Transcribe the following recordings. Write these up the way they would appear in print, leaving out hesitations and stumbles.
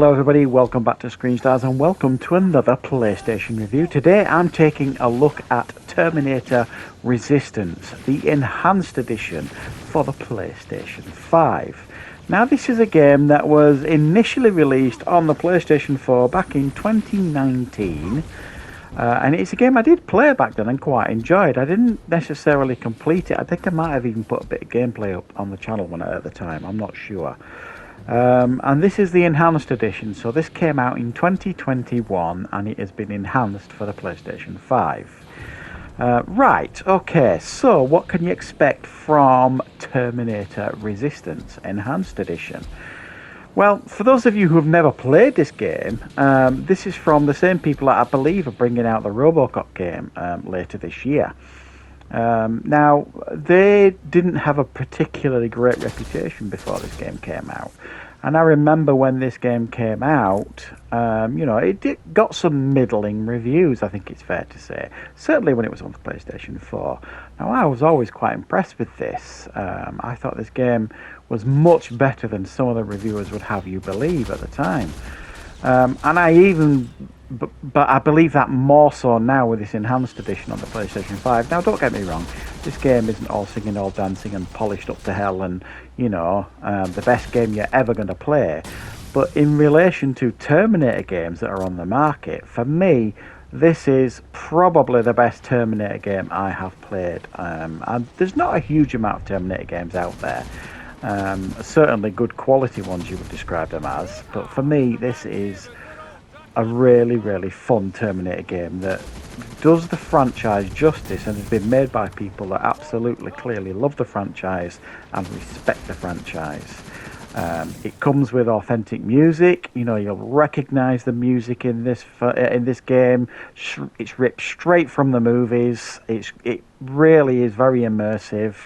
Hello everybody, welcome back to Screenstars and welcome to another PlayStation review. Today I'm taking a look at Terminator Resistance, the Enhanced Edition for the PlayStation 5. Now this is a game that was initially released on the PlayStation 4 back in 2019. And it's a game I did play back then and quite enjoyed. I didn't necessarily complete it. I think I might have even put a bit of gameplay up on the channel at the time, I'm not sure. And this is the Enhanced Edition, so this came out in 2021 and it has been enhanced for the PlayStation 5. Right, okay, so what can you expect from Terminator Resistance Enhanced Edition? Well, for those of you who have never played this game, this is from the same people that I believe are bringing out the RoboCop game later this year. Now, they didn't have a particularly great reputation before this game came out. And I remember when this game came out, it got some middling reviews, I think it's fair to say. Certainly when it was on the PlayStation 4. Now, I was always quite impressed with this. I thought this game was much better than some of the reviewers would have you believe at the time. But I believe that more so now with this Enhanced Edition on the PlayStation 5. Now, don't get me wrong, this game isn't all singing, all dancing and polished up to hell and, the best game you're ever going to play. But in relation to Terminator games that are on the market, for me, this is probably the best Terminator game I have played. And there's not a huge amount of Terminator games out there. Certainly good quality ones you would describe them as. But for me, this is a really, really fun Terminator game that does the franchise justice and has been made by people that absolutely clearly love the franchise and respect the franchise. It comes with authentic music. You'll recognise the music in this game. It's ripped straight from the movies. It really is very immersive.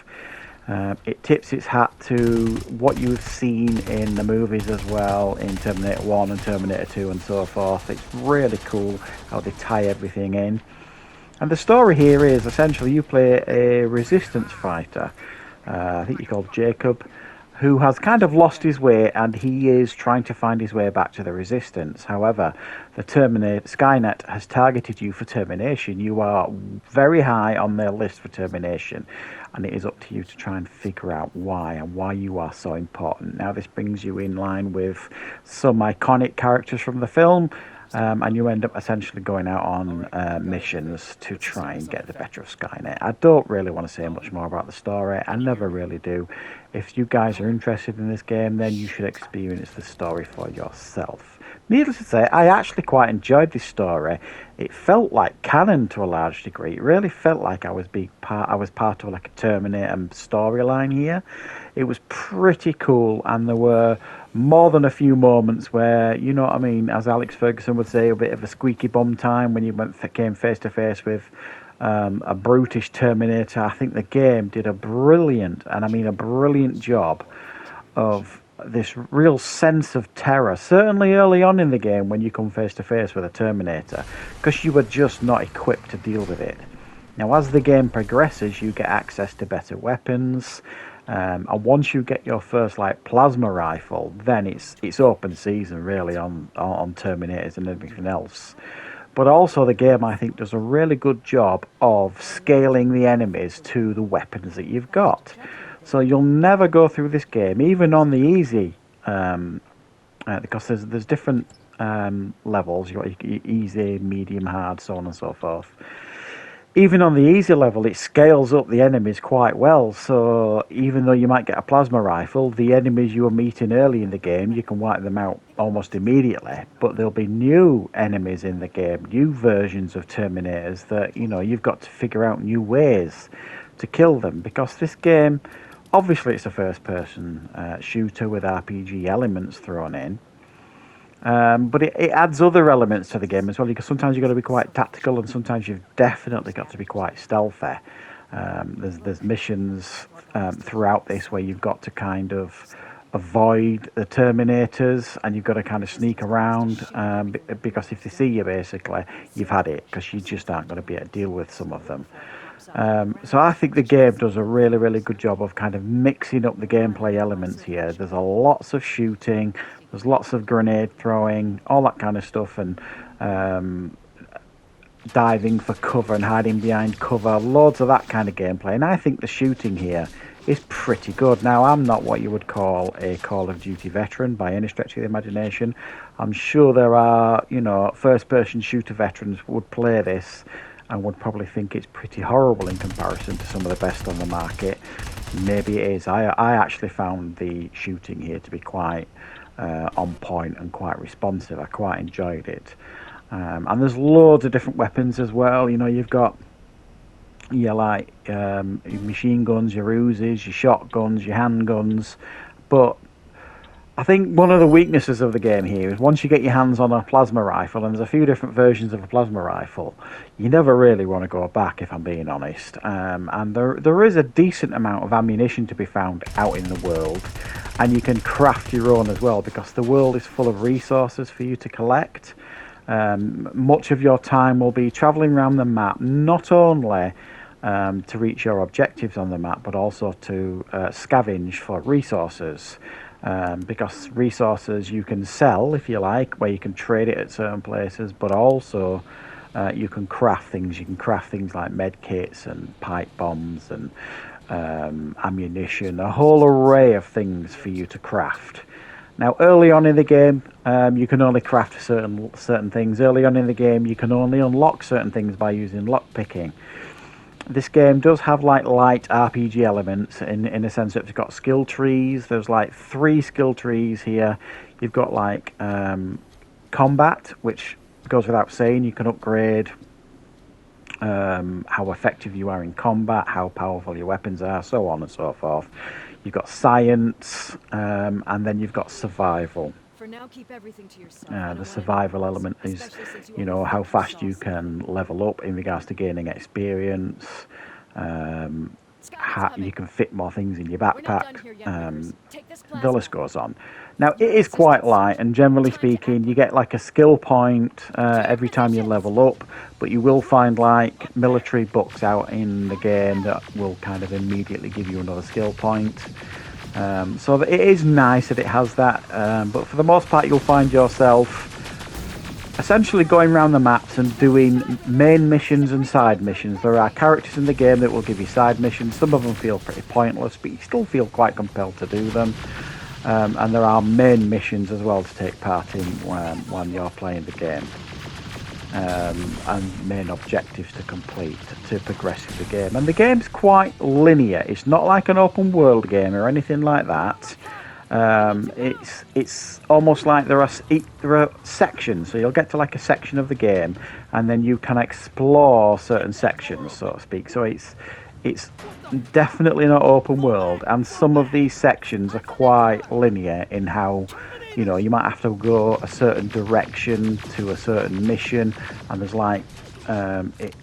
It tips its hat to what you've seen in the movies as well, in Terminator 1 and Terminator 2 and so forth. It's really cool how they tie everything in. And the story here is essentially you play a resistance fighter, I think you're called Jacob, who has kind of lost his way and he is trying to find his way back to the resistance. However, the Skynet has targeted you for termination. You are very high on their list for termination, and it is up to you to try and figure out why and why you are so important. Now, this brings you in line with some iconic characters from the film, and you end up essentially going out on missions to try and get the better of Skynet. I don't really want to say much more about the story. I never really do. If you guys are interested in this game, then you should experience the story for yourself. Needless to say, I actually quite enjoyed this story. It felt like canon to a large degree. It really felt like I was part of like a Terminator storyline here. It was pretty cool, and there were more than a few moments where, as Alex Ferguson would say, a bit of a squeaky bum time when you came face to face with a brutish Terminator. I think the game did a brilliant job of this real sense of terror, certainly early on in the game when you come face to face with a Terminator, because you were just not equipped to deal with it. Now, as the game progresses, you get access to better weapons, and once you get your first plasma rifle, then it's open season really on Terminators and everything else. But also the game, I think, does a really good job of scaling the enemies to the weapons that you've got. So you'll never go through this game, even on the easy, because there's different levels. You've got easy, medium, hard, so on and so forth. Even on the easy level, it scales up the enemies quite well. So even though you might get a plasma rifle, the enemies you were meeting early in the game, you can wipe them out almost immediately. But there'll be new enemies in the game, new versions of Terminators that, you've got to figure out new ways to kill them. Because this game, obviously it's a first-person shooter with RPG elements thrown in. But it adds other elements to the game as well, because sometimes you've got to be quite tactical and sometimes you've definitely got to be quite stealthy. There's missions throughout this where you've got to kind of avoid the Terminators and you've got to kind of sneak around because if they see you, basically, you've had it, because you just aren't going to be able to deal with some of them. So I think the game does a really, really good job of kind of mixing up the gameplay elements here. There's lots of shooting, There's lots of grenade throwing, all that kind of stuff, and diving for cover and hiding behind cover, loads of that kind of gameplay. And I think the shooting here is pretty good. Now, I'm not what you would call a Call of Duty veteran by any stretch of the imagination. I'm sure there are, you know, first-person shooter veterans who would play this and would probably think it's pretty horrible in comparison to some of the best on the market. Maybe it is. I actually found the shooting here to be quite on point and quite responsive. I quite enjoyed it. And there's loads of different weapons as well. You know, you've got your machine guns, your Uzis, your shotguns, your handguns. But I think one of the weaknesses of the game here is once you get your hands on a plasma rifle, and there's a few different versions of a plasma rifle, you never really want to go back, if I'm being honest. And there is a decent amount of ammunition to be found out in the world, and you can craft your own as well, because the world is full of resources for you to collect. Much of your time will be travelling around the map, not only to reach your objectives on the map, but also to scavenge for resources. Because resources you can sell, if you like, where you can trade it at certain places, but also you can craft things. You can craft things like med kits and pipe bombs and ammunition, a whole array of things for you to craft. Now, early on in the game, you can only craft certain things. Early on in the game, you can only unlock certain things by using lockpicking. This game does have like light RPG elements in a sense that it's got skill trees. There's like 3 skill trees here. You've got like combat, which goes without saying. You can upgrade how effective you are in combat, how powerful your weapons are, so on and so forth. You've got science, and then you've got survival. For now, keep everything to yourself. The survival element is, you know, how fast you can level up in regards to gaining experience. How you can fit more things in your backpack. The list goes on. Now, it is quite light, and generally speaking, you get like a skill point every time you level up, but you will find like military books out in the game that will kind of immediately give you another skill point. So it is nice that it has that, but for the most part, you'll find yourself essentially going around the maps and doing main missions and side missions. There are characters in the game that will give you side missions. Some of them feel pretty pointless, but you still feel quite compelled to do them. And there are main missions as well to take part in when you're playing the game. And main objectives to complete to progress through the game. And the game's quite linear. It's not like an open world game or anything like that. It's almost like there are sections, so you'll get to like a section of the game, and then you can explore certain sections, so to speak. So it's definitely not open world, and some of these sections are quite linear in how, you know, you might have to go a certain direction to a certain mission, and there's like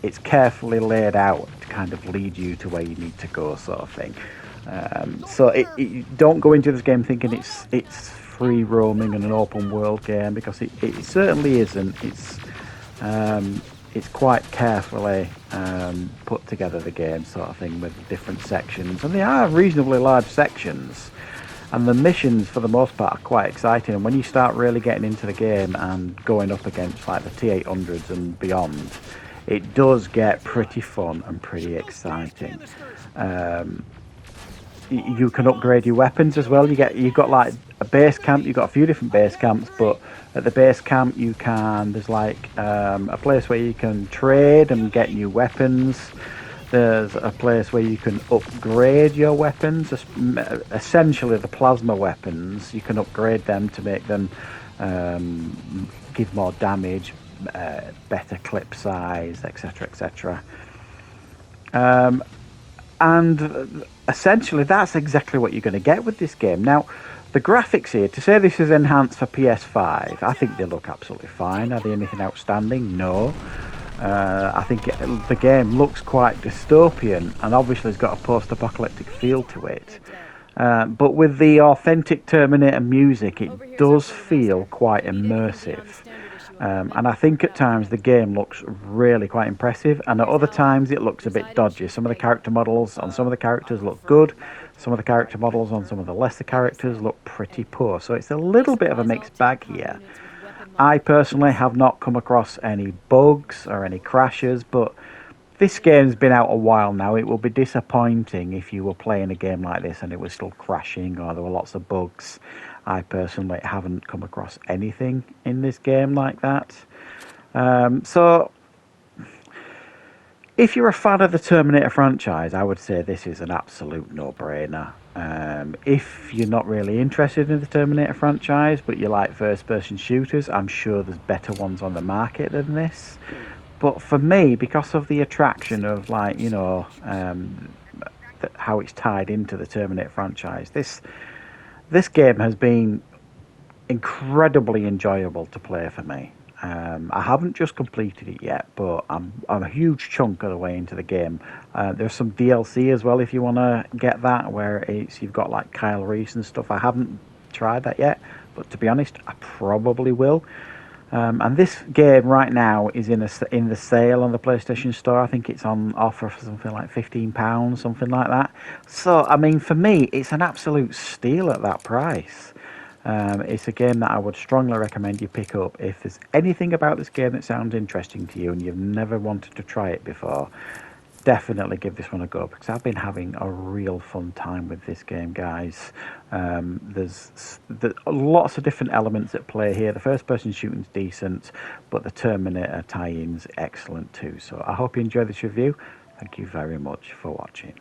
it's carefully laid out to kind of lead you to where you need to go, sort of thing. So don't go into this game thinking it's free roaming and an open world game, because it certainly isn't. It's quite carefully put together, the game, sort of thing, with different sections, and they are reasonably large sections, and the missions for the most part are quite exciting. And when you start really getting into the game and going up against like the T800s and beyond, it does get pretty fun and pretty exciting. You can upgrade your weapons as well. You've got like a base camp. You've got a few different base camps, but at the base camp there's like a place where you can trade and get new weapons. There's a place where you can upgrade your weapons. Essentially, the plasma weapons, you can upgrade them to make them give more damage, better clip size, etc., etc. And essentially, that's exactly what you're going to get with this game. Now, the graphics here, to say this is enhanced for PS5, I think they look absolutely fine. Are they anything outstanding? No. I think the game looks quite dystopian, and obviously it's got a post-apocalyptic feel to it. But with the authentic Terminator music, it does feel quite immersive. And I think at times the game looks really quite impressive, and at other times it looks a bit dodgy. Some of the character models on some of the characters look good, Some of the character models on some of the lesser characters look pretty poor, so it's a little bit of a mixed bag here. I personally have not come across any bugs or any crashes, but this game's been out a while now. It will be disappointing if you were playing a game like this and it was still crashing or there were lots of bugs. I personally haven't come across anything in this game like that. So, if you're a fan of the Terminator franchise, I would say this is an absolute no-brainer. If you're not really interested in the Terminator franchise, but you like first-person shooters, I'm sure there's better ones on the market than this. But for me, because of the attraction of, like, you know, how it's tied into the Terminator franchise, this game has been incredibly enjoyable to play for me. I haven't just completed it yet, but I'm a huge chunk of the way into the game. There's some DLC as well if you want to get that, where you've got like Kyle Reese and stuff. I haven't tried that yet, but to be honest, I probably will. And this game right now is in the sale on the PlayStation Store. I think it's on offer for something like £15, something like that. So, I mean, for me, it's an absolute steal at that price. It's a game that I would strongly recommend you pick up. If there's anything about this game that sounds interesting to you and you've never wanted to try it before, definitely give this one a go, because I've been having a real fun time with this game, guys. There's lots of different elements at play here. The first person shooting's decent, but the Terminator tie-in's excellent too. So I hope you enjoyed this review. Thank you very much for watching.